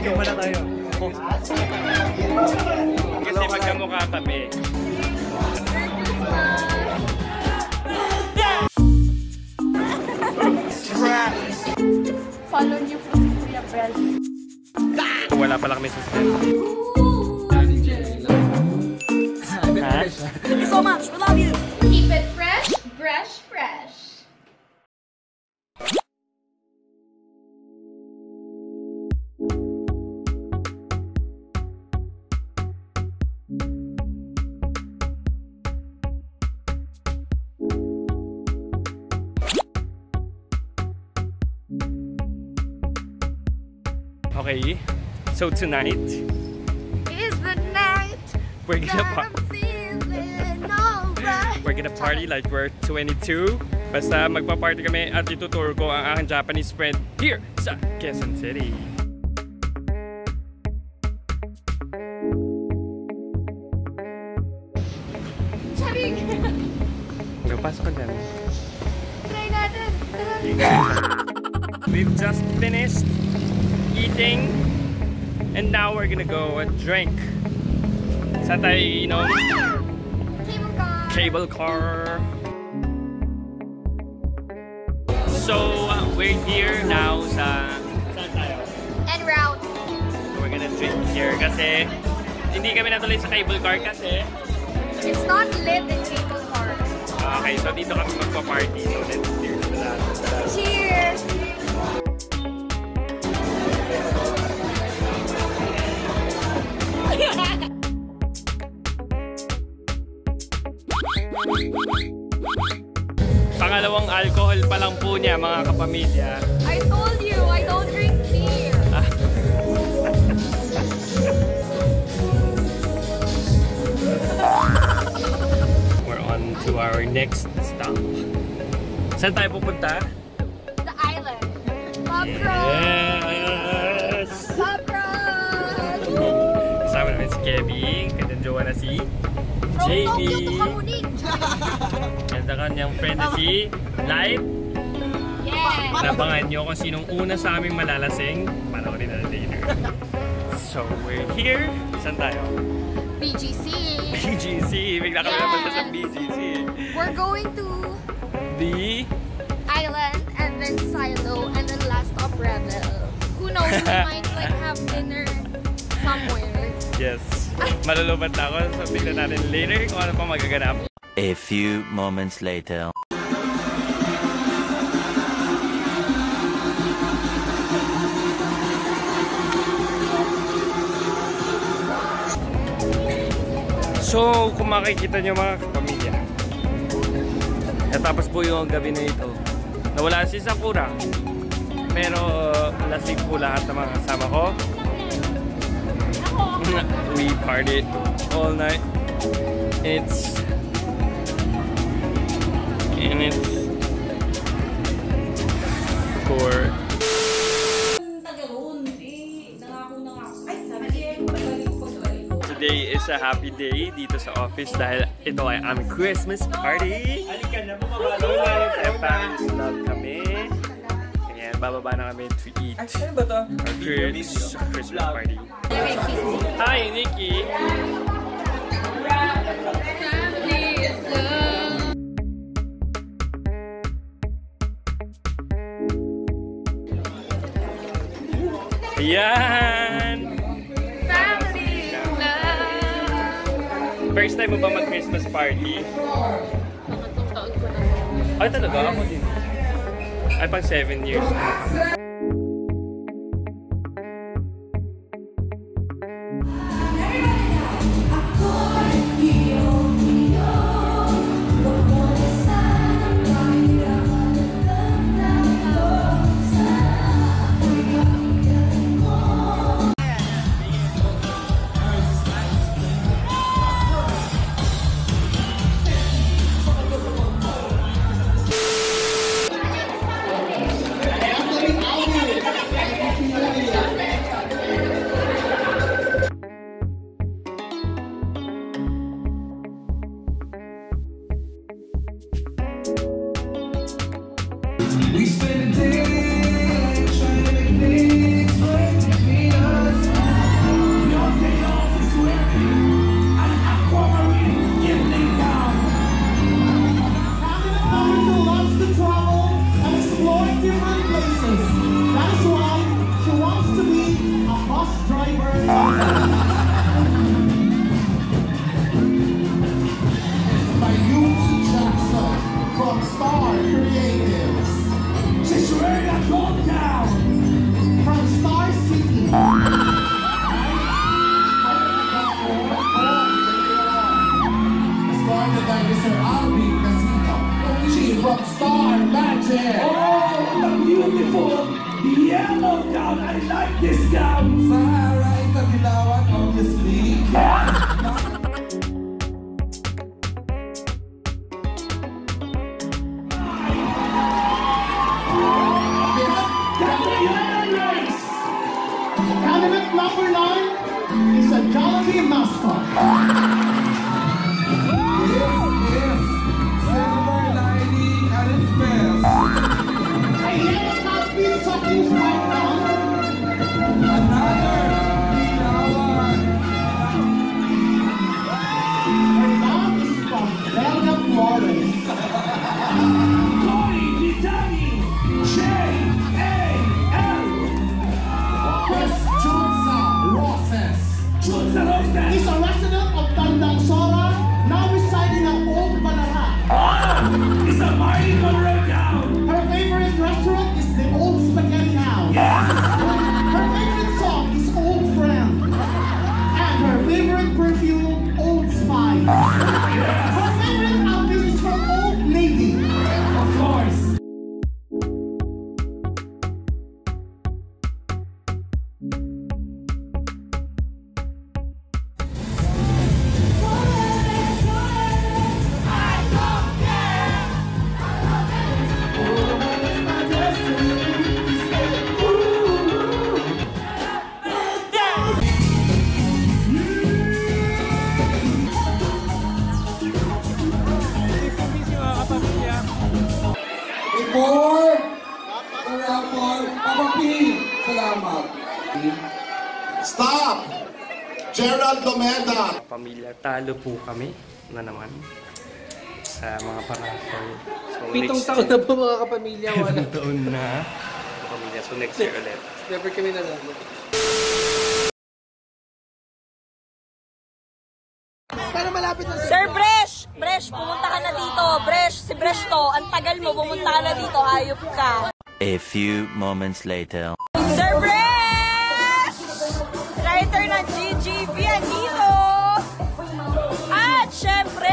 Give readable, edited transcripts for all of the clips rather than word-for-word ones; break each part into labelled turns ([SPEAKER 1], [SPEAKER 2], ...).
[SPEAKER 1] Video pala tayo.
[SPEAKER 2] Kasi magkamukha kami.
[SPEAKER 3] Follow niyo po si Kuya Bel.
[SPEAKER 2] Wala pala kami sa set.
[SPEAKER 3] Thank you so much. We love you. Keep it fresh, fresh, fresh.
[SPEAKER 2] Okay, so tonight
[SPEAKER 3] is the night
[SPEAKER 2] we're gonna party like we're 22. Basta magpa-party kami at ituturo ko ang aking Japanese friend here sa Quezon City.
[SPEAKER 3] Charing!
[SPEAKER 2] Pasok ka dyan.
[SPEAKER 3] Try natin!
[SPEAKER 2] We've just finished eating and now we're gonna go and drink. Saan tayo iinom? Cable car. So we're here now sa saan tayo?
[SPEAKER 3] En route.
[SPEAKER 2] So we're gonna drink here kasi hindi kami natuloy sa cable car kasi
[SPEAKER 3] it's not lit in cable car.
[SPEAKER 2] okay, so dito kami magpa-party. So let's cheers to that.
[SPEAKER 3] Cheers!
[SPEAKER 2] Pangalawang alcohol pa lang po niya, mga kapamilya.
[SPEAKER 3] I told you, I don't drink beer.
[SPEAKER 2] We're on to our next stop. Saan tayo pupunta?
[SPEAKER 3] The island. Pop Rock!
[SPEAKER 2] Yes!
[SPEAKER 3] Pop Rock!
[SPEAKER 2] Kasama namin si Kevin, kanyang jowa na si
[SPEAKER 3] From
[SPEAKER 2] JB.
[SPEAKER 3] Tokyo to Kamuning.
[SPEAKER 2] And ang kanyang friend na si Light.
[SPEAKER 3] Yeah!
[SPEAKER 2] Nabangan nyo kung sinong una sa aming malalasing. Panoorin na later. So we're here. Saan tayo?
[SPEAKER 3] BGC.
[SPEAKER 2] BGC. Bigla kami naman sa BGC.
[SPEAKER 3] We're going to
[SPEAKER 2] The
[SPEAKER 3] island and then Silo and then last stop Rebel. Who knows, we might like have dinner somewhere.
[SPEAKER 2] yes. Malulubad na ako. So tignan natin later kung ano pa magaganap.
[SPEAKER 4] A few moments later.
[SPEAKER 2] So, kung makikita nyo mga kapamilya, natapos po yung gabi na ito. Nawala si Sakura, pero lasing po lahat ng mga kasama ko. We partied all night. It's for today is a happy day dito sa office dahil ito ay aming Christmas party. Halika na po mabalo. Family vlog kami. Ayan, bababa na kami to eat our Christmas party. Hi, Nikki! Ayan! First time mo ba mag-Christmas party?
[SPEAKER 3] Nakatong taon ko na.
[SPEAKER 2] Ay, talaga? Ako din. Ay, pang 7 years na.
[SPEAKER 1] bus driver. By Yuki Jackson from Star Creatives. She's wearing a gold gown from Star City. Mr. Albi Casino. She's from Star Magic. Oh, the beautiful yellow gown. I like this gown. Sahara is a Dilawan, obviously. Candidate number 9 is a Jollibee mascot. He's a resident of Tandang Sora, now residing at Old Banara. Oh, it's a Marty Monroe gown. Her favorite restaurant is the Old Spaghetti House. Yes. Her favorite song is Old Friend. And her favorite perfume, Old Spice. Yes. Her favorite outfit is from Old Navy. Of course. Before the rapper, Papa P, salamat. Stop! Gerald Lomeda.
[SPEAKER 2] Pamilya, talo po kami na naman sa mga paraffol. So,
[SPEAKER 5] 7 taon na po mga kapamilya.
[SPEAKER 2] 7 taon na. Pamilya, so next year ulit.
[SPEAKER 5] Never kami nanalo. Pero malapit na
[SPEAKER 6] Sir Bresh! Bresh, pumunta ka na dito. Bresh, si Bresh to. Ang tagal mo, pumunta ka na dito. Hayop ka.
[SPEAKER 4] A few moments later.
[SPEAKER 6] Sir Bresh! Writer ng GGV andito. At syempre,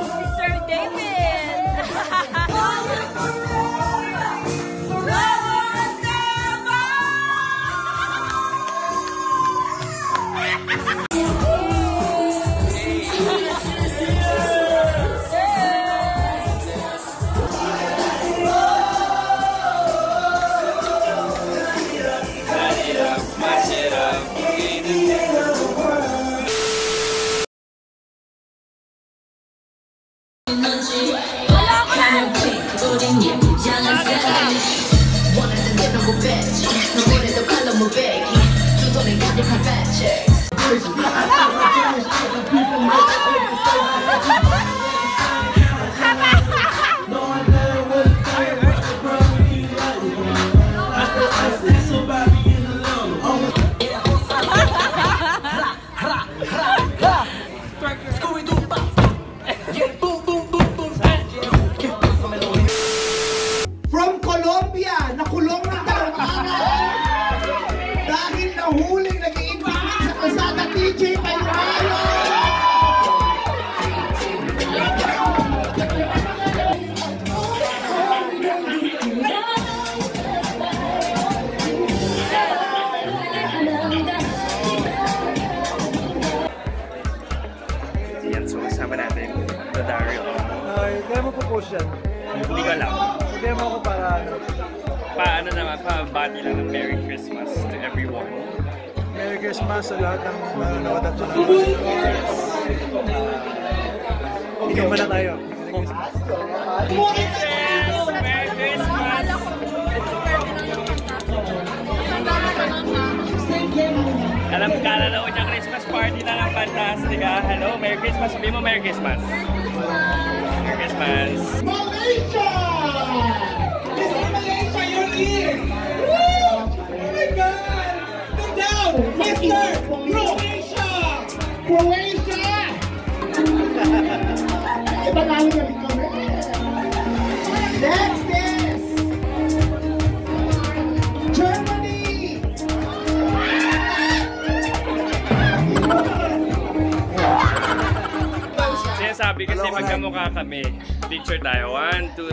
[SPEAKER 6] si Sir David.
[SPEAKER 1] From Colombia, nakulong na dalawang araw dahil nahuling nag-iimbibig sa kalsada TJ Payo.
[SPEAKER 2] Yan, so kasama natin the Dario.
[SPEAKER 5] kaya mo po-post yan.
[SPEAKER 2] Hindi ko alam.
[SPEAKER 5] Sabihan mo ako para
[SPEAKER 2] Paano naman, pabati lang ng Merry Christmas to everyone.
[SPEAKER 5] Merry Christmas sa lahat ng nanonood at sa Ikaw ba na tayo?
[SPEAKER 2] Merry Christmas! Alam ka na noon yung Christmas party na ng Fantastica. Hello, Merry Christmas. Sabi mo Merry Christmas. Merry Christmas.
[SPEAKER 1] Malaysia! This is Malaysia, you're here! Woo! Oh my God! Go down! Mr. Croatia! Croatia! Ipanalo na rin kami. Next is Germany!
[SPEAKER 2] Sinasabi kasi magkamukha kami. Picture tayo. 1, 2,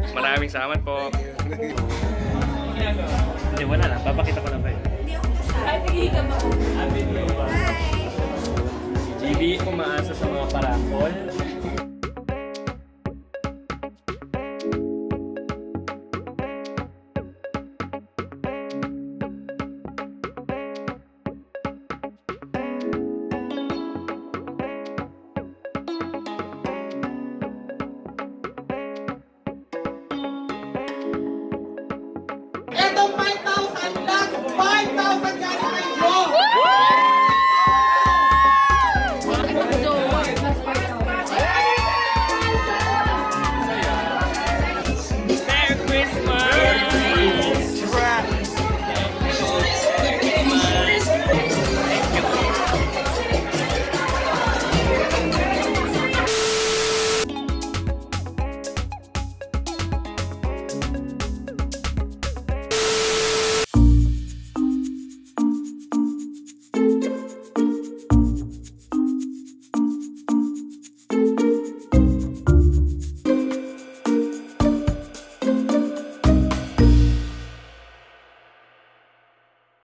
[SPEAKER 2] 3. Maraming salamat po. Hindi, wala lang. Papakita ko lang kayo. Si GB umaasa sa mga parangkol.
[SPEAKER 1] Ito 5,000 plus 5,000 galing kay Joe!